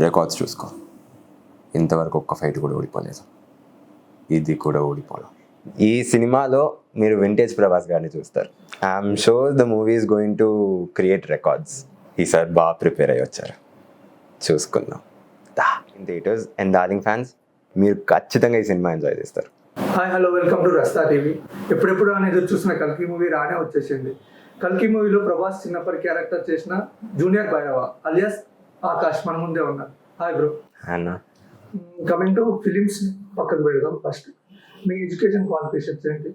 Records చూసుకో, ఇంతవరకు ఒక్క ఫైట్ కూడా ఓడిపోలేదు, ఇది కూడా ఓడిపోవడం. ఈ సినిమాలో మీరు వింటేజ్ ప్రభాస్ గారిని చూస్తారు. I'm sure the movie is going to create records. ఈసారి బాగా ప్రిపేర్ అయ్యి వచ్చారు, చూసుకుందాం. In theatres and darling fans, మీరు ఖచ్చితంగా ఈ సినిమా ఎంజాయ్ చేస్తారు. Hi hello, welcome to Rasta TV. ఎప్పుడెప్పుడు అనేది చూసిన కల్కి మూవీ రానే వచ్చేసింది. కల్కి మూవీలో ప్రభాస్ చిన్నప్పటి క్యారెక్టర్ చేసిన జూనియర్ భైరవ అలియాస్ ఆకాష్ మన ముందే ఉన్నారు. Hi bro. అన్న, కమింగ్ టు ఫిలిమ్స్ పక్కకు పెడదాం. ఫస్ట్ మీ ఎడ్యుకేషన్ క్వాలిఫికేషన్స్ ఏంటి?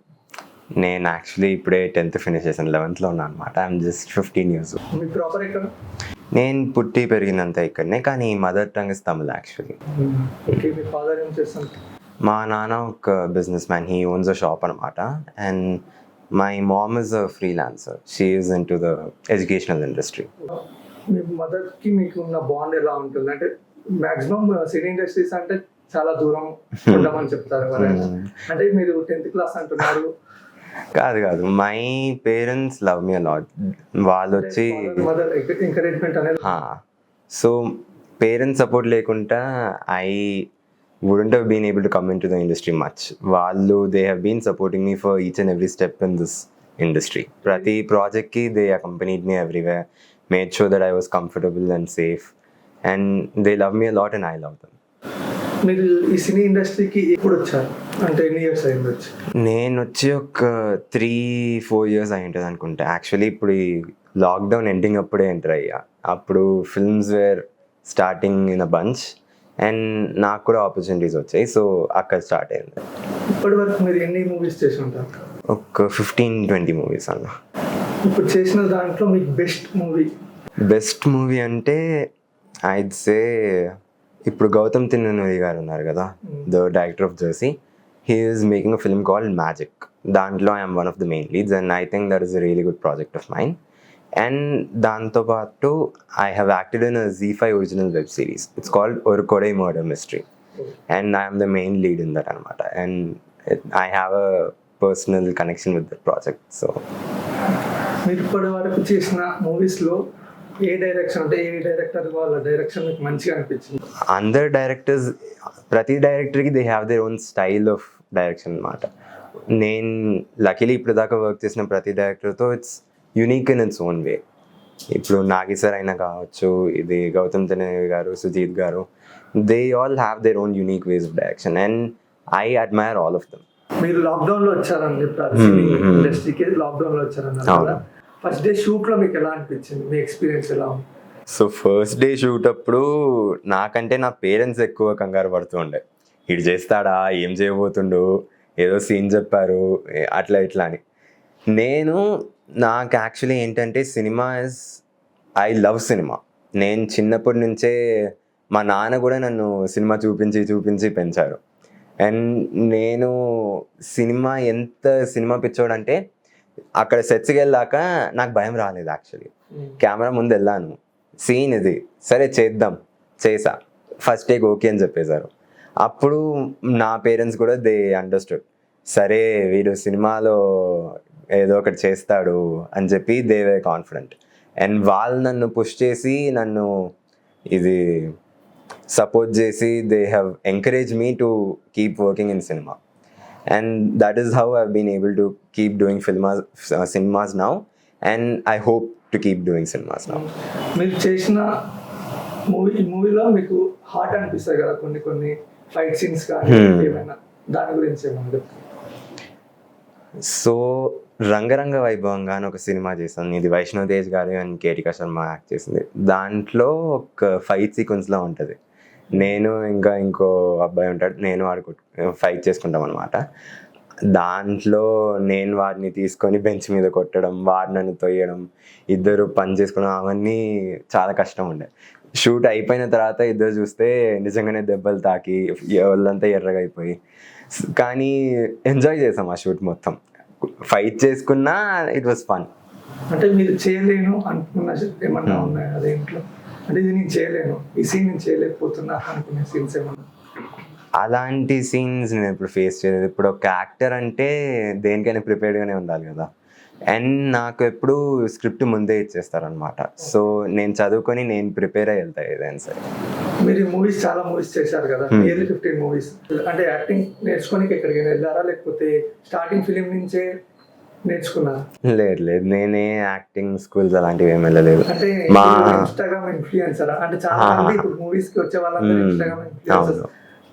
నేను యాక్చువల్లీ ఇప్పుడే 10th ఫినిష్ చేశాను, 11th ఉన్నాను అనమాట. I'm just 15 years. మీ ప్రాపర్ ఎక్కడ? నేను పుట్టి పెరిగిందంతా ఇక్కడనే, కానీ mother tongue is Tamil actually. Okay, మీ ఫాదర్ ఏం చేస్తారు? మా నాన్న ఒక business man, he owns a shop అనమాట. And my mom is a freelancer, she is into the educational industry. మీ మదర్కి మీకు ఉన్న బాండ్ ఎలా ఉంటుంది? అంటే మాక్సిమం సినీ ఇండస్ట్రీస్ అంటే చాలా దూరం ఉంటామని చెప్తారు కదా. అంటే మీరు 10th క్లాస్ అంటున్నారు. కాదు, my parents love me a lot. వాళ్ళు వచ్చి మదర్ ఎంకరేజ్మెంట్ అనేది. సో పేరెంట్స్ సపోర్ట్ లేకుండా I wouldn't have been able to come into the industry much. They have been supporting me for each and every step in this industry. Prati project ki they accompanied me everywhere, made sure that I was comfortable and safe, and they love me a lot and I love them. మీరు ఈ సినీ ఇండస్ట్రీకి ఎప్పుడు వచ్చారు? అంటే ఎన్ని years అయింది వచ్చి? నేను వచ్చి ఒక 3-4 years అయి ఉంటుంది అనుకుంటా. యాక్చువల్లీ ఇప్పుడు ఈ లాక్డౌన్ ఎండింగ్ అప్పుడే ఎంటర్ అయ్యా. అప్పుడు films wear starting in a bunch and నాకు కూడా ఆపర్చునిటీస్ వచ్చాయి. సో అక్కడ స్టార్ట్ అయింది. ఇప్పటి వరకు మీరు ఎన్ని మూవీస్ చేసి ఉంటారు? ఒక 15-20 మూవీస్ అన్న. ఇప్పుడు చేసిన దాంట్లో మీకు బెస్ట్ మూవీ అంటే ఐడ్ సే ఇప్పుడు గౌతమ్ తిన్ననురి గారు ఉన్నారు కదా, the director of Jersey. He is making a film called Magic. దాంట్లో I'm one of the main leads and I think that is a really good project of mine. And దాంతోపాటు I have acted in a ZEE5 original web series. It's called ఒక Kodai murder mystery and I'm the main lead in that అనమాట. And I have a personal connection with that project. So మీరు ఇప్పటి వరకు చేసిన మూవీస్లో ఏ director వాళ్ళ direction మీకు మంచిగా అనిపించింది? అందరు డైరెక్టర్స్, ప్రతి డైరెక్టర్కి they have their own style of direction అనమాట. నేను లక్కీలీ ఇప్పుడు దాకా వర్క్ చేసిన ప్రతి డైరెక్టర్తో it's unique in its own way. ఇప్పుడు నాగి సార్ అయినా కావచ్చు, ఇది గౌతమ్ తిన్ననురి గారు, సుజీత్ గారు, they all have their own unique ways of direction and I admire all of them. మీరు లాక్డౌన్లో వచ్చారని చెప్పారు, ఇండస్ట్రీకి లాక్డౌన్లో వచ్చారన్నారు కదా. ఫస్ట్ డే షూట్లో మీకు ఎలా అనిపించింది? మీ ఎక్స్పీరియన్స్ ఎలా ఉంది? సో ఫస్ట్ డే షూట్ అప్పుడు నాకంటే నా పేరెంట్స్ ఎక్కువ కంగారు పడుతూ ఉండే. ఇటు చేస్తాడా, ఏం చేయబోతుండు, ఏదో సీన్ చెప్పారు అట్లా ఇట్లా అని. నాకు యాక్చువల్లీ ఏంటంటే ఐ లవ్ సినిమా. నేను చిన్నప్పటి నుంచే మా నాన్న కూడా నన్ను సినిమా చూపించి పెంచారు. అండ్ నేను ఎంత సినిమా పిచ్చోడంటే అక్కడ సెట్స్కి వెళ్ళాక నాకు భయం రాలేదు. యాక్చువల్లీ కెమెరా ముందు వెళ్ళాను, సీన్ ఇది సరే చేసా, ఫస్ట్ టేక్ ఓకే అని చెప్పేశారు. అప్పుడు నా పేరెంట్స్ కూడా దే అండర్స్టూడ్, సరే వీడు సినిమాలో ఏదో ఒకటి చేస్తాడు అని చెప్పి దే వే కాన్ఫిడెంట్. అండ్ వాళ్ళు నన్ను పుష్ చేసి నన్ను ఇది సపోర్ట్ చేసి they have encourage me to keep working in cinema. And that is how I've been able to keep doing cinemas now, and I hope to keep doing cinemas now. మీరు చేసిన మూవీలో మీకు heart అనిపిస్తాయి కదా కొన్ని fight scenes కానీ ఏమైనా, దాని గురించి ఏమన్నా? సో రంగరంగ వైభవంగా అని ఒక సినిమా చేశాను. ఇది వైష్ణవ్ తేజ్ గారు అండ్ కేటికా శర్మ యాక్ట్ చేసింది. దాంట్లో ఒక ఫైట్ సీక్వెన్స్లో ఉంటుంది, నేను ఇంకా ఇంకో అబ్బాయి ఉంటాడు, నేను వాడు ఫైట్ చేసుకుంటాం అనమాట. దాంట్లో నేను వాడిని తీసుకొని బెంచ్ మీద కొట్టడం, వాడు నన్ను తొయ్యడం, ఇద్దరు పని చేసుకోవడం, అవన్నీ చాలా కష్టం ఉండే. షూట్ అయిపోయిన తర్వాత ఇద్దరు చూస్తే నిజంగానే దెబ్బలు తాకి వాళ్ళంతా ఎర్రగా అయిపోయి, కానీ ఎంజాయ్ చేసాం ఆ షూట్ మొత్తం. ఫైట్ చేసుకున్నా ఇట్ వాస్ ఫన్. అంటే మీరు చేయలేను అనుకున్న ఏమన్నా ఉన్నాయా అదేంట్లో? అంటే ఇది నేను చేయలేను, ఈ సీన్ నేను చేయలేకపోతున్నా అనుకునే సీన్స్ ఏమన్నా? అలాంటి సీన్స్ నేను ఇప్పుడు ఫేస్ చేయలేదు. ఇప్పుడు ఒక యాక్టర్ అంటే దేనికైనా ప్రిపేర్డ్గానే ఉండాలి కదా. అండ్ నాకు ఎప్పుడు స్క్రిప్ట్ ముందే ఇచ్చేస్తారనమాట. సో నేను చదువుకొని నేను ప్రిపేర్ అయ్యి వెళ్తాను ఏదైనా సరే. మీరు మూవీస్ చాలా మూవీస్ చేశారు కదా, నియర్లీ 15 మూవీస్. అంటే యాక్టింగ్ నేర్చుకోనికి ఎక్కడికైనా వెళ్ళారా, లేకపోతే స్టార్టింగ్ ఫిలిం నుంచే నేర్చుకున్నారా? లేదు లేదు, నేనే యాక్టింగ్ స్కూల్స్ అలాంటివి ఏమి వెళ్ళలేదు. అంటే మా ఇన్స్టాగ్రామ్ ఇన్ఫ్లుయెన్సర్ అంటే చాలా మంది ఇప్పుడు మూవీస్ కి వచ్చే వాళ్ళందరూ ఇన్స్టాగ్రామ్ ఇన్ఫ్లుయెన్సర్స్.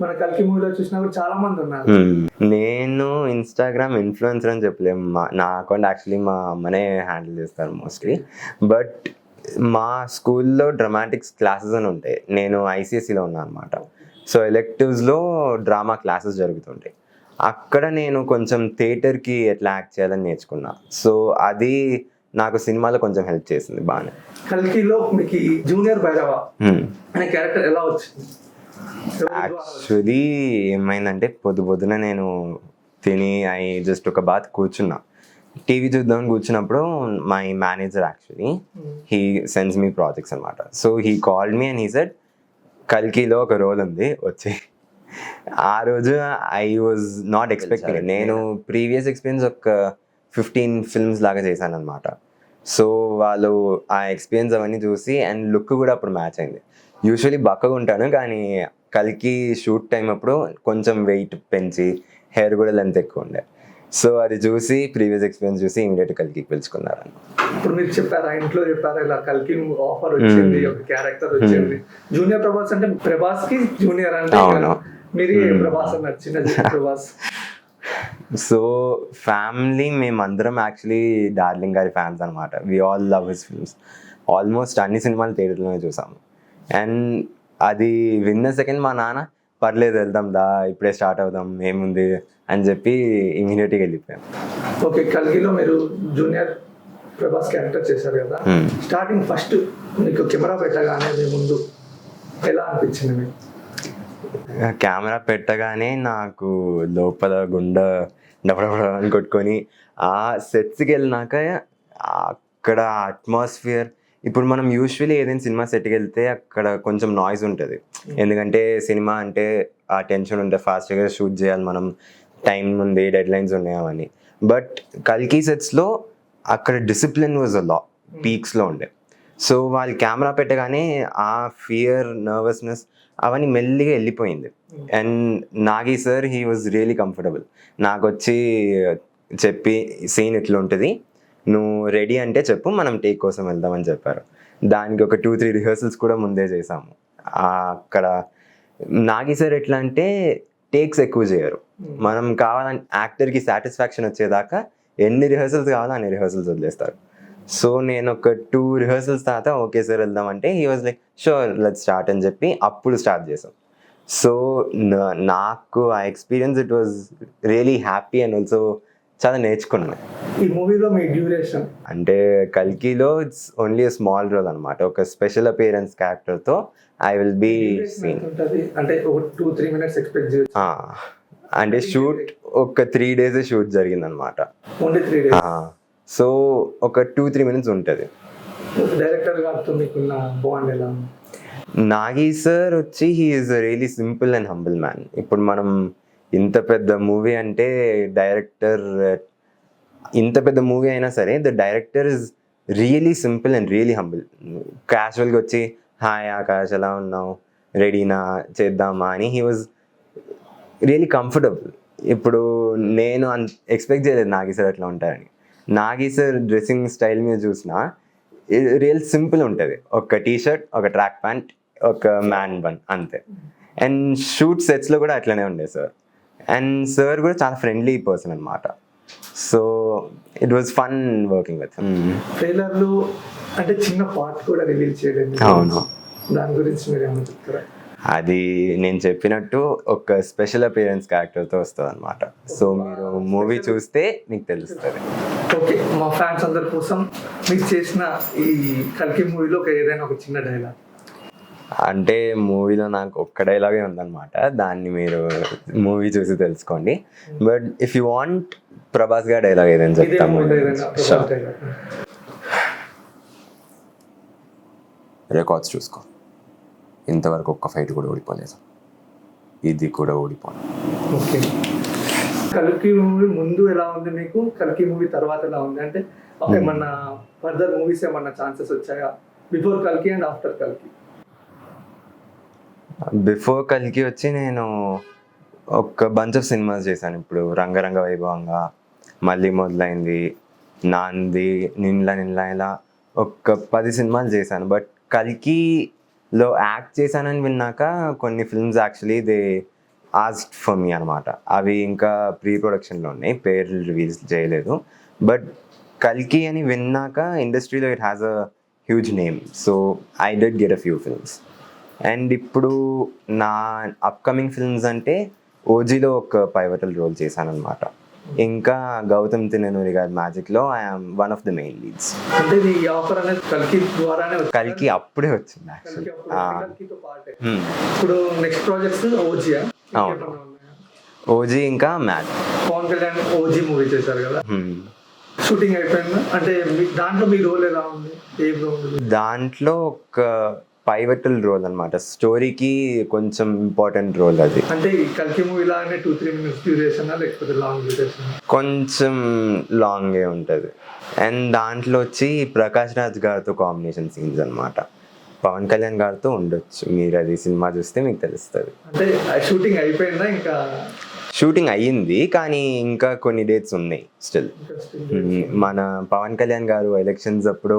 మన కల్కి మూవీలో చూసినా కూడా చాలా మంది ఉన్నారు. నేను ఇన్స్టాగ్రామ్ ఇన్ఫ్లుయెన్సర్ అని చెప్పలేము. నా అకౌంట్ యాక్చువల్లీ మా అమ్మనే హ్యాండిల్ చేస్తారు మోస్ట్లీ. బట్ మా స్కూల్లో డ్రామాటిక్స్ క్లాసెస్ అని ఉంటాయి. నేను ఐసిఎస్సిలో ఉన్నాను అనమాట. సో ఎలెక్టివ్స్లో డ్రామా క్లాసెస్ జరుగుతుంటాయి. అక్కడ నేను కొంచెం థియేటర్కి ఎట్లా యాక్ట్ చేయాలని నేర్చుకున్నా. సో అది నాకు సినిమాలో కొంచెం హెల్ప్ చేసింది బాగానే. కల్కిలో మీకు జూనియర్ భైరవ అనే క్యారెక్టర్ ఎలా వచ్చింది? యాక్చువల్లీ ఏమైందంటే పొద్దున నేను తిని జస్ట్ ఒక బాత్ కూర్చున్నా. టీవీ చూద్దామని కూర్చున్నప్పుడు my manager actually he sends me projects అనమాట. So he called me and he said కల్కిలో ఒక రోల్ ఉంది వచ్చి. ఆ రోజు ఐ వాజ్ నాట్ ఎక్స్పెక్టింగ్. నేను ప్రీవియస్ ఎక్స్పీరియన్స్ ఒక 15 ఫిల్మ్స్ లాగా చేశాను అనమాట. సో వాళ్ళు ఆ ఎక్స్పీరియన్స్ అవన్నీ చూసి అండ్ లుక్ కూడా అప్పుడు మ్యాచ్ అయింది. యూజువలీ బక్కగా ఉంటాను, కానీ కల్కి షూట్ టైం అప్పుడు కొంచెం వెయిట్ పెంచి హెయిర్ కూడా లెంత్ ఎక్కువ ఉండే. సో అది చూసి ప్రీవియస్ ఎక్స్పీరియన్స్ చూసి ఇమీడియట్ కల్కి పిలుచుకున్నారు. ఇప్పుడు మీరు చెప్పారా, ఇంట్లో చెప్పారా ఇలా కల్కి ఆఫర్ వచ్చింది, ఒక క్యారెక్టర్ వచ్చింది. జూనియర్ ప్రభాస్ అంటే ప్రభాస్ కి జూనియర్ అంటే మీరు ప్రభాస్ అన్నారు, చిన్న ప్రభాస్. సో ఫ్యామిలీ మేమందరం యాక్చువల్లీ డార్లింగ్ గారి ఫ్యాన్స్ అనమాట. We all love his films. Almost అన్ని సినిమాలు థియేటర్లోనే చూసాము. అండ్ అది విన్న సెకండ్ మా నాన్న పర్లేదు వెళ్దాం దా, ఇప్పుడే స్టార్ట్ అవుదాం ఏముంది అని చెప్పి ఇమీడియట్గా వెళ్ళిపోయాం. ఓకే, కల్కిలో మీరు జూనియర్ ప్రభాస్ క్యారెక్టర్ చేశారు కదా, స్టార్టింగ్ ఫస్ట్ మీకు కెమెరా పెట్టగానే మీ ముందు ఎలా అనిపించింది మీకు? కెమెరా పెట్టగానే నాకు లోపల గుండె డబడబడని కొట్టుకొని ఆ సెట్స్కి వెళ్ళినాక అక్కడ అట్మాస్ఫియర్. ఇప్పుడు మనం యూజువల్లీ ఏదైనా సినిమా సెట్కి వెళ్తే అక్కడ కొంచెం నాయిస్ ఉంటుంది, ఎందుకంటే సినిమా అంటే ఆ టెన్షన్ ఉంటే ఫాస్ట్గా షూట్ చేయాలి, మనం టైం ఉంది, డెడ్ లైన్స్ ఉన్నాయి అవన్నీ. బట్ కల్కి సెట్స్లో అక్కడ డిసిప్లిన్ వాజ్ అ లా పీక్స్లో ఉండే. సో వాళ్ళు కెమెరా పెట్టగానే ఆ ఫియర్, నర్వస్నెస్ అవన్నీ మెల్లిగా వెళ్ళిపోయింది. And Nagi sir he was really comfortable. నాకు వచ్చి చెప్పి సీన్ ఇట్లా ఉంటుంది, నువ్వు రెడీ అంటే చెప్పు, మనం టేక్ కోసం వెళ్దామని చెప్పారు. దానికి ఒక 2-3 రిహర్సల్స్ కూడా ముందే చేసాము. అక్కడ నాగి సార్ ఎట్లా అంటే టేక్స్ ఎక్కువ చేయరు. మనం కావాలంటే యాక్టర్కి సాటిస్ఫాక్షన్ వచ్చేదాకా ఎన్ని రిహర్సల్స్ కావాలో అన్ని రిహర్సల్స్ వదిలేస్తారు. సో నేను ఒక 2 రిహర్సల్స్ తర్వాత ఓకే సార్ వెళ్దామంటే he was like sure let's start అని చెప్పి అప్పుడు స్టార్ట్ చేసాం. సో నాకు ఆ experience it was really happy and also చాలా నేర్చుకున్నాను. ఈ మూవీలో మీ డ్యూరేషన్ అంటే కల్కిలో ఇట్స్ ఓన్లీ స్మాల్ రోల్ అనమాట. ఒక స్పెషల్ అపియరెన్స్ క్యారెక్టర్తో ఐ విల్ బీ సీన్. అంటే ఒక 2-3 మినిట్స్ ఎక్స్పెక్ట్ చేయొచ్చు. అంటే షూట్ ఒక 3 days షూట్ జరిగింది అనమాట. Only 3 days. సో ఒక 2-3 minutes ఉంటుంది. డైరెక్టర్ గారితో మీకున్న బాండ్ ఎలా? నాగి సార్ వచ్చి he is a really simple and humble man. ఇప్పుడు మనం ఇంత పెద్ద మూవీ అంటే డైరెక్టర్, ఇంత పెద్ద మూవీ అయినా సరే the director is really simple and really humble. క్యాజువల్గా వచ్చి హాయ్ ఆకాష్ ఎలా ఉన్నావు, రెడీనా చేద్దామా అని హీ వాజ్ రియలీ కంఫర్టబుల్. ఇప్పుడు నేను ఎక్స్పెక్ట్ చేయలేదు నాగి సార్ అట్లా ఉంటారని. నాగి సార్ డ్రెస్సింగ్ స్టైల్ మీద చూసినా రియల్ సింపుల్ ఉంటుంది, ఒక టీషర్ట్, ఒక ట్రాక్ ప్యాంట్, ఒక మ్యాన్ బన్ అంతే. అండ్ షూట్ సెట్స్లో కూడా అట్లనే ఉండే సార్. అండ్ సార్ కూడా చాలా ఫ్రెండ్లీ పర్సన్ అనమాట. So it was fun working with him. ట్రైలర్లో అంటే చిన్న పార్ట్ కూడా రివీల్ చేయలేదు. అవును, దాని గురించి మీరు ఏమైనా చెప్తారా? అది నేను చెప్పినట్టు ఒక స్పెషల్ అపియరెన్స్ క్యారెక్టర్తో వస్తుంది అనమాట. సో మీరు మూవీ చూస్తే మీకు తెలుస్తుంది. ఓకే, మా ఫ్యాన్స్ అందరి కోసం మీరు చేసిన ఈ కల్కి మూవీలో ఏదైనా ఒక చిన్న డైలాగ్. అంటే మూవీలో నాకు ఒక్క డైలాగే ఉందన్నమాట, దాన్ని మీరు మూవీ చూసి తెలుసుకోండి. But if you want Prabhas గారి డైలాగ్ ఏదైనా చెప్తాము. రికార్డ్స్ చూసుకో, ఇంతవరకు ఒక్క ఫైట్ కూడా ఓడిపోలేదు, ఇది కూడా ఓడిపోను. ఓకే, కల్కి మూవీ ముందు ఎలా ఉంది మీకు, కల్కి మూవీ తర్వాత ఎలా ఉంది? అంటే ఏమన్నా ఫర్దర్ మూవీస్ ఏమన్నా ఛాన్సెస్ వచ్చాయా బిఫోర్ కల్కి అండ్ ఆఫ్టర్ కల్కి? బిఫోర్ కల్కి వచ్చి నేను ఒక బంచ్ ఆఫ్ సినిమాస్ చేశాను. ఇప్పుడు రంగరంగ వైభవంగా, మళ్ళీ మొదలైంది, నాంది, నిన్లా ఇలా ఒక 10 సినిమాలు చేశాను. బట్ కల్కిలో యాక్ట్ చేశానని విన్నాక కొన్ని films actually they asked for me అనమాట. అవి ఇంకా ప్రీ ప్రొడక్షన్లో ఉన్నాయి, పేర్లు రివీల్ చేయలేదు. బట్ కల్కి అని విన్నాక ఇండస్ట్రీలో it has a huge name. So I did get a few films. And ఇప్పుడు నా అప్కమింగ్ ఫిల్మ్స్ అంటే ఓజీలో ఒక పైవటల్ రోల్ చేశాను అనమాట. ఇంకా గౌతమ్ తిన్ననూరి గారి మ్యాజిక్లో I'm one of the main leads. అంటే ఈ ఆఫర్ అనేది కల్కి ద్వారానే వచ్చిందా? కల్కి అప్పుడే వచ్చింది కల్కి యాక్చువల్లీ. అప్పుడు కల్కితో పాటే. ఇప్పుడు నెక్స్ట్ ప్రాజెక్ట్స్ ఓజీయా? అవును. ఓజీ ఇంకా magic. Pawan Kalyan OG movie చేశారు కదా, షూటింగ్ అయిపోయిందా? అంటే దాంట్లో మీ రోల్ ఎలా ఉంది, ఏం రోల్? దాంట్లో ఒక పైవటల్ రోల్ అనమాట, స్టోరీకి కొంచెం ఇంపార్టెంట్ రోల్ అది. అంటే ఈ కల్కి మూవీ లాగానే 2-3 minutes డ్యూరేషన్ లేకపోతే లాంగ్ డ్యూరేషన్? కొంచెం లాంగే ఉంటుంది. అండ్ దాంట్లో వచ్చి ప్రకాష్ రాజ్ గారితో కాంబినేషన్ సీన్స్ అనమాట. పవన్ కళ్యాణ్ గారితో ఉండొచ్చు, మీరు అది సినిమా చూస్తే మీకు తెలుస్తుంది. అంటే షూటింగ్ అయిపోయిందా? ఇంకా షూటింగ్ అయ్యింది కానీ ఇంకా కొన్ని డేట్స్ ఉన్నాయి స్టిల్. మన పవన్ కళ్యాణ్ గారు ఎలక్షన్స్ అప్పుడు,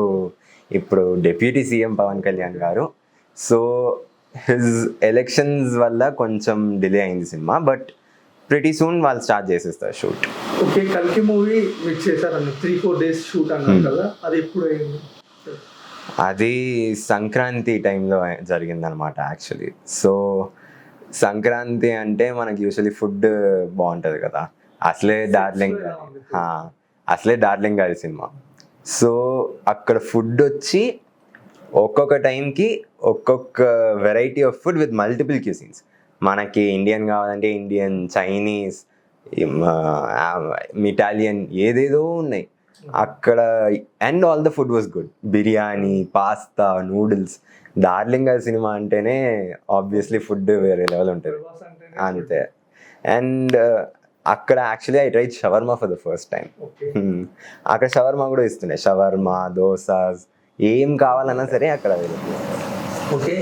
ఇప్పుడు డిప్యూటీ సీఎం పవన్ కళ్యాణ్ గారు, సో హిజ్ ఎలక్షన్స్ వల్ల కొంచెం డిలే అయింది సినిమా. బట్ ప్రిటీ సూన్ వాళ్ళు స్టార్ట్ చేసేస్తారు షూట్. ఓకే, కల్కి మూవీ మీరు చేశారన్న 3-4 days షూట్ అన్నారు కదా, అది ఎప్పుడు అయింది? అది సంక్రాంతి టైంలో జరిగిందనమాట యాక్చువల్లీ. సో సంక్రాంతి అంటే మనకి యూజువల్లీ ఫుడ్ బాగుంటుంది కదా, అసలే డార్లింగ్ గారి సినిమా. సో అక్కడ ఫుడ్ వచ్చి ఒక్కొక్క టైంకి ఒక్కొక్క variety of food with multiple cuisines. మనకి ఇండియన్ కావాలంటే ఇండియన్, చైనీస్, ఇటాలియన్, ఏదేదో ఉన్నాయి అక్కడ. And all the food was good. Biryani, pasta, noodles. Darling గారి సినిమా అంటేనే ఆబ్వియస్లీ ఫుడ్ వేరే లెవెల్ ఉంటుంది అంతే. అండ్ అక్కడ actually I tried shawarma for the first time. అక్కడ షవర్మా కూడా ఇస్తున్నాయి, షవర్మా, దోసాస్, ఏం కావాలన్నా సరే అక్కడ అవైలబుల్. ఓకే,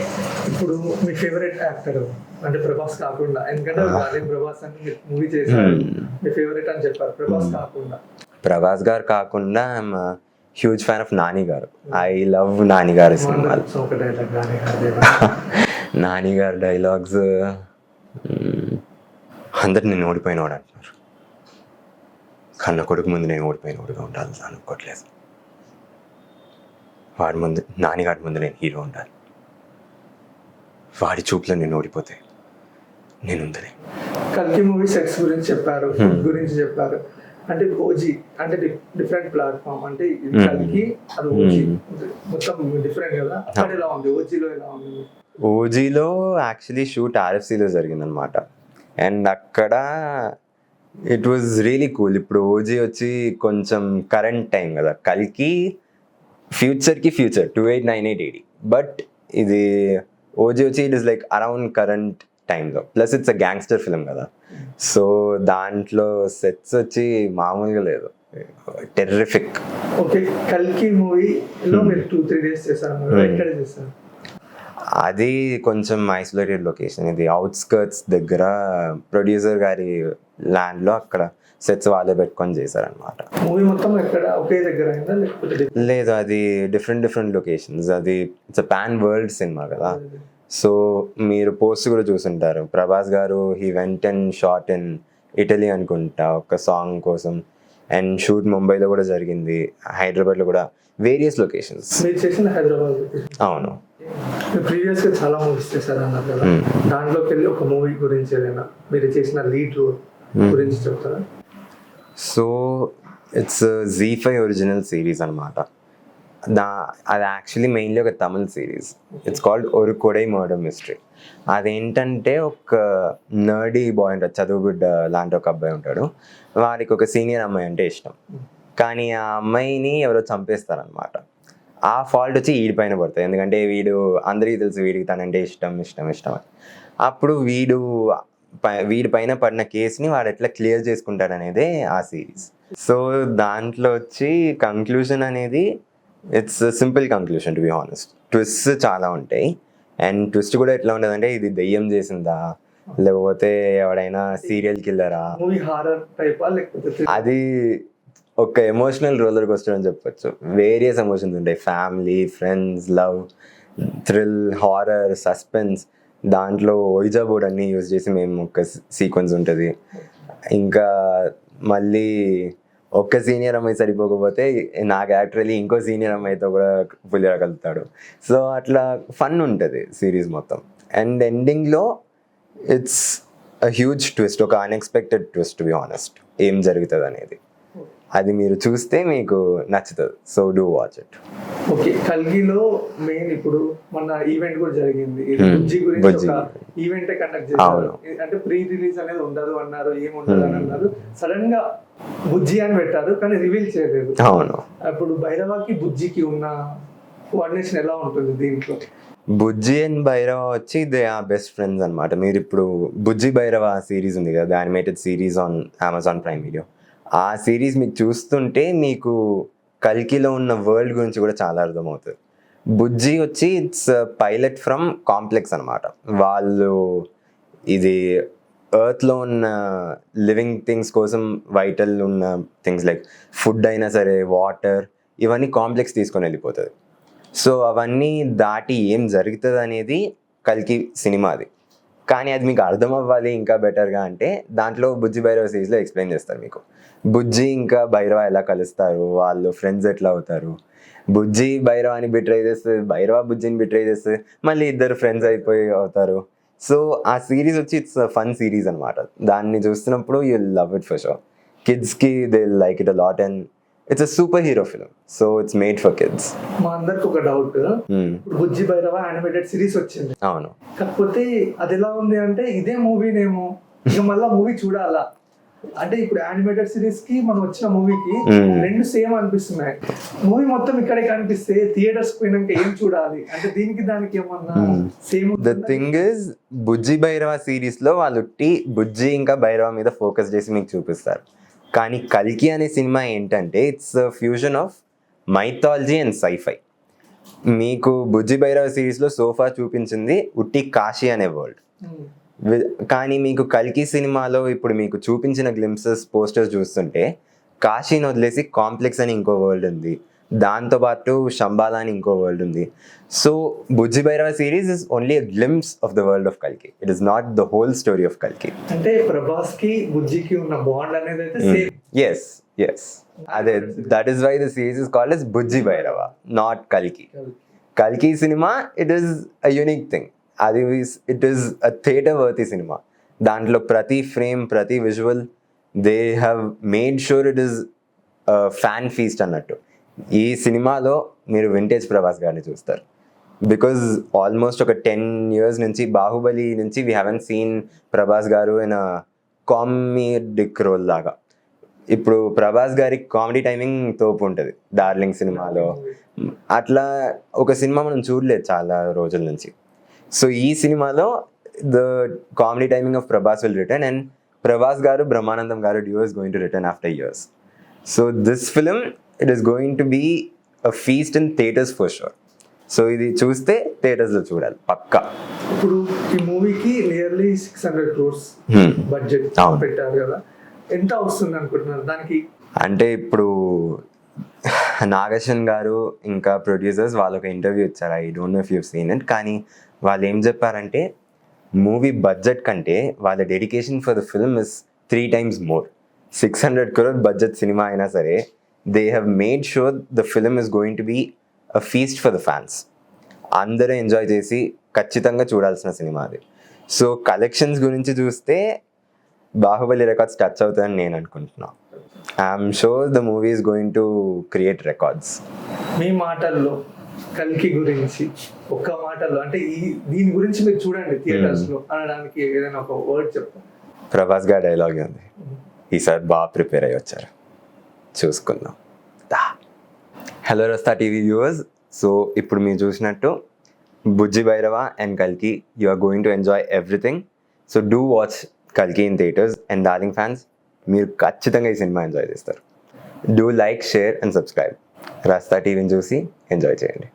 ఇప్పుడు మీ ఫేవరెట్ యాక్టర్ అంటే ప్రభాస్ కాకుండా, ఎందుకంటే ప్రభాస్ అంటే మీరు మూవీ చేశారు, మీ ఫేవరెట్ అని చెప్పారు, ప్రభాస్ గారు కాకుండా I'm huge fan of Nani garu. I love Nani గారి సినిమాలు. నాని గారి డైలాగ్స్ అందరు నేను ఓడిపోయినవాడు అంటున్నారు, కన్న కొడుకు ముందు నేను ఓడిపోయినవాడుగా ఉండాలి అనుకోవట్లేదు. వాడి ముందు, నానిగాడి ముందు నేను హీరో ఉండాలి. వాడి చూపులో నేను ఓడిపోతే నేను ఉందని. కల్కి మూవీ సెక్స్ గురించి చెప్పారు, ఫుడ్ గురించి చెప్పారు. అంటే ఓజీ అంటే డిఫరెంట్ ప్లాట్ఫామ్, అంటే కల్కి అది ఓజీ మొత్తం డిఫరెంట్ కదా. అక్కడ ఎలా ఉంది, ఓజీలో ఎలా ఉంది? ఓజీలో యాక్చువల్లీ షూట్ ఆర్ఎఫ్సీలో జరిగిందనమాట. అండ్ అక్కడ ఇట్ వాజ్ రియలీ కూల్. ఇప్పుడు ఓజీ వచ్చి కొంచెం కరెంట్ టైం కదా, కల్కి ఫ్యూచర్ 2898 AD. బట్ ఇది ఓజీ వచ్చి it is like around current టైంలో, plus it's a gangster film కదా. సో దాంట్లో సెట్స్ వచ్చి మామూలుగా లేదు, టెర్రిఫిక్. ఓకే, కల్కి మూవీలో మీరు 2-3 days చేశారు, ఎక్కడ చేశారు? అది కొంచెం ఐసోలేటెడ్ లొకేషన్. ఇది అవుట్స్కర్ట్స్ దగ్గర ప్రొడ్యూసర్ గారి ల్యాండ్లో, అక్కడ సెట్స్ వాళ్ళే పెట్టుకొని చేశారనమాట. మూవీ మొత్తం ఎక్కడ ఒకే దగ్గర అయిందా లేకపోతే? లేదు, అది డిఫరెంట్ లొకేషన్స్. అది ఇట్స్ పాన్ వరల్డ్ సినిమా కదా. సో మీరు పోస్ట్ కూడా చూసుంటారు, ప్రభాస్ గారు he went and shot in Italy అనుకుంటా ఒక సాంగ్ కోసం. అండ్ షూట్ ముంబైలో కూడా జరిగింది, హైదరాబాద్లో కూడా, వేరియస్ లొకేషన్స్. మీరు చేసిన హైదరాబాద్? అవును. ప్రీవియస్ గా చాలా మూవీస్ చేశారు అన్నారు కదా, దాంట్లోకి వెళ్ళి ఒక మూవీ గురించి ఏదైనా మీరు చేసిన లీడ్ రోల్ గురించి చెప్తారా? So it's ZEE5 original series అనమాట. అది యాక్చువల్లీ మెయిన్లీ ఒక Tamil series. It's called Oru Kodai murder mystery. అదేంటంటే ఒక నర్డీ బాయ్ ఉంటాడు, చదువు బిడ్డ లాంటి ఒక అబ్బాయి ఉంటాడు. వాడికి ఒక సీనియర్ అమ్మాయి అంటే ఇష్టం, కానీ ఆ అమ్మాయిని ఎవరో చంపేస్తారనమాట. ఆ ఫాల్ట్ వచ్చి వీడి పైన పడుతుంది, ఎందుకంటే వీడు, అందరికీ తెలుసు వీడికి తనంటే ఇష్టం అని. అప్పుడు వీడి పైన పడిన కేసుని వాడు ఎట్లా క్లియర్ చేసుకుంటాడు అనేదే ఆ సిరీస్. సో దాంట్లో వచ్చి కంక్లూజన్ అనేది it's simple conclusion to be honest. Twist చాలా ఉంటాయి, అండ్ ట్విస్ట్ కూడా ఎట్లా ఉండదంటే ఇది దెయ్యం చేసిందా లేకపోతే ఎవడైనా సీరియల్ కిల్లరా, మూవీ హారర్ టైపా లేకపోతే అది ఒక ఎమోషనల్ రోలర్ కోస్టర్ అని చెప్పొచ్చు. వేరియస్ ఎమోషన్స్ ఉంటాయి, family, friends, love, thrill, horror, suspense. దాంట్లో ఓయిజా బోర్డ్ అన్ని యూజ్ చేసి మేము ఒక సీక్వెన్స్ ఉంటుంది. ఇంకా మళ్ళీ ఒక్క సీనియర్ అమ్మాయి సరిపోకపోతే నాకు యాక్చువల్లీ ఇంకో సీనియర్ అమ్మాయితో కూడా పులిరా కలుపుతాడు. సో అట్లా ఫన్ ఉంటుంది సిరీస్ మొత్తం. అండ్ ఎండింగ్లో ఇట్స్ అ హ్యూజ్ ట్విస్ట్, ఒక unexpected twist to be honest, ఏం జరుగుతుంది అనేది. అది మీరు చూస్తే మీకు నచ్చుతుంది. So do watch it. Okay, కల్గిలో మెయిన్ ఇప్పుడు మన ఈవెంట్ కూడా జరిగింది, బుజ్జి గురించి బుజ్జి. ఒక ఈవెంట్ కండక్ట్ చేశారు. అవును. అంటే ప్రీ రిలీజ్ అనేది ఉండదు అన్నారు, ఏముండదు అని అన్నారు. సడన్ గా బుజ్జి అని పెట్టారు, కానీ రివీల్ చేయలేదు. అవును. అప్పుడు భైరవాకి బుజ్జికి ఉన్న కోఆర్డినేషన్ ఎలా ఉంటుంది దీంట్లో? బుజ్జి అండ్ భైరవ వచ్చి దే ఆర్ బెస్ట్ ఫ్రెండ్స్ అనమాట. మీరు ఇప్పుడు బుజ్జి భైరవ సిరీస్ ఉంది కదా, animated series on Amazon prime video, ఆ సిరీస్ మీకు చూస్తుంటే మీకు కల్కిలో ఉన్న వరల్డ్ గురించి కూడా చాలా అర్థమవుతుంది. బుజ్జి వచ్చి ఇట్స్ పైలట్ ఫ్రమ్ కాంప్లెక్స్ అనమాట. వాళ్ళు ఇది ఎర్త్లో ఉన్న లివింగ్ థింగ్స్ కోసం వైటల్ ఉన్న థింగ్స్ లైక్ ఫుడ్ అయినా సరే, వాటర్, ఇవన్నీ కాంప్లెక్స్ తీసుకొని వెళ్ళిపోతుంది. సో అవన్నీ దాటి ఏం జరుగుతుంది అనేది కల్కి సినిమాది. కానీ అది మీకు అర్థం అవ్వాలి ఇంకా బెటర్గా అంటే దాంట్లో బుజ్జి భైరవ సిరీస్లో ఎక్స్ప్లెయిన్ చేస్తారు మీకు. బుజ్జి ఇంకా భైరవ ఎలా కలుస్తారు, వాళ్ళు ఫ్రెండ్స్ ఎట్లా అవుతారు, బుజ్జి భైరవాని బిట్రై చేస్తుంది, భైరవ బుజ్జిని బిట్రై చేస్తుంది, మళ్ళీ ఇద్దరు ఫ్రెండ్స్ అయిపోయి అవుతారు. సో ఆ సిరీస్ వచ్చి ఇట్స్ ఫన్ సిరీస్ అనమాట. దాన్ని చూస్తున్నప్పుడు you love it for sure. కిడ్స్కి they like it a lot and it's a superhero film. So it's made for kids. మా అందరికి ఒక డౌట్, ఇప్పుడు బుజ్జి భైరవ యానిమేటెడ్ సిరీస్ వచ్చింది. అవును. కాకపోతే అది ఎలా ఉంది అంటే ఇదే మూవీనేమో ఇక మళ్ళా మూవీ చూడాలా అంటే, ఇప్పుడు యానిమేటెడ్ సిరీస్ కి మనం వచ్చిన మూవీకి రెండు సేమ్ అనిపిస్తున్నాయి. మూవీ మొత్తం ఇక్కడే కనిపిస్తే థియేటర్స్ పోయినాక ఏం చూడాలి అంటే, దీనికి దానికి ఏమన్నా same? The thing is, Bujji Bhairava series లో వాళ్ళు బుజ్జి ఇంకా భైరవ మీద ఫోకస్ చేసి మీకు చూపిస్తారు. కానీ కల్కి అనే సినిమా ఏంటంటే it's fusion of mythology and scifi. మీకు బుజ్జి భైరవ సిరీస్లో సోఫా చూపించింది ఉట్టి కాశీ అనే వరల్డ్. కానీ మీకు కల్కి సినిమాలో ఇప్పుడు మీకు చూపించిన గ్లింప్సెస్, పోస్టర్స్ చూస్తుంటే కాశీని వదిలేసి కాంప్లెక్స్ అని ఇంకో వరల్డ్ ఉంది, దాంతోపాటు శంబాలా అని ఇంకో వరల్డ్ ఉంది. So Bujji Bhairava series is only a glimpse of the world of కల్కి. It is not the whole story of కల్కి. అంటే ప్రభాస్ కి బుజ్జికి ఉన్న బాండ్ అనేది అయితే సేమ్. ఎస్ ఎస్, అదే, that is why the series is called as Bujji Bhairava, not కల్కి. కల్కి cinema it is a unique thing. అది it is a theatre worthy cinema. దాంట్లో ప్రతి ఫ్రేమ్, ప్రతి visual they have made sure it is fan feast అన్నట్టు. ఈ సినిమాలో మీరు వింటేజ్ ప్రభాస్ గారిని చూస్తారు. బికాజ్ ఆల్మోస్ట్ ఒక 10 years నుంచి, బాహుబలి నుంచి వీ హ్యావెంట్ సీన్ ప్రభాస్ గారు ఇన్ అ కామెడిక్ రోల్ లాగా. ఇప్పుడు ప్రభాస్ గారి కామెడీ టైమింగ్ తోపు ఉంటుంది డార్లింగ్ సినిమాలో. అట్లా ఒక సినిమా మనం చూడలేదు చాలా రోజుల నుంచి. సో ఈ సినిమాలో the comedy timing of Prabhas will return and Prabhas గారు, బ్రహ్మానందం గారు duo is going to return after years. So this film it is going to be a feast in theatres for sure. So ఇది చూస్తే థియేటర్స్లో చూడాలి పక్కా. ఇప్పుడు ఈ మూవీకి నియర్లీ 600 crores బడ్జెట్ పెట్టారు కదా, ఎంత వస్తుంది అనుకుంటున్నారు దానికి? అంటే ఇప్పుడు నాగేశ్వన్ గారు ఇంకా ప్రొడ్యూసర్స్ వాళ్ళు ఒక ఇంటర్వ్యూ ఇచ్చారు, I don't know if you seen it. కానీ వాళ్ళు ఏం చెప్పారంటే మూవీ బడ్జెట్ కంటే వాళ్ళ dedication for the film is 3 times more. 600 crore బడ్జెట్ సినిమా అయినా సరే they have made sure the film is going to be a feast for the fans. అందరూ ఎంజాయ్ చేసి ఖచ్చితంగా చూడాల్సిన సినిమా అది. సో కలెక్షన్స్ గురించి చూస్తే బాహుబలి రికార్డ్స్ టచ్ అవుతుందని నేను అనుకుంటున్నాను. I'm sure the movie is going to create records. మీ మాటల్లో కల్కి గురించి ఒక్క మాటల్లో అంటే దీని గురించి మీరు చూడండి థియేటర్స్ లో అనడానికి ఏదైనా ఒక వర్డ్ చెప్తాను. ప్రభాస్ గారి డైలాగ్ ఉంది, ఈసారి బాగా ప్రిపేర్ అయ్యి వచ్చారు, చూసుకుందాం. హలో రస్తా టీవీ వ్యూవర్స్, సో ఇప్పుడు మీరు చూసినట్టు బుజ్జి భైరవ అండ్ కల్కి, you are going to enjoy everything. So do watch కల్కి in theatres. And darling fans, మీరు ఖచ్చితంగా ఈ సినిమా ఎంజాయ్ చేస్తారు. Do like, share and subscribe. రస్తా టీవీని చూసి ఎంజాయ్ చేయండి.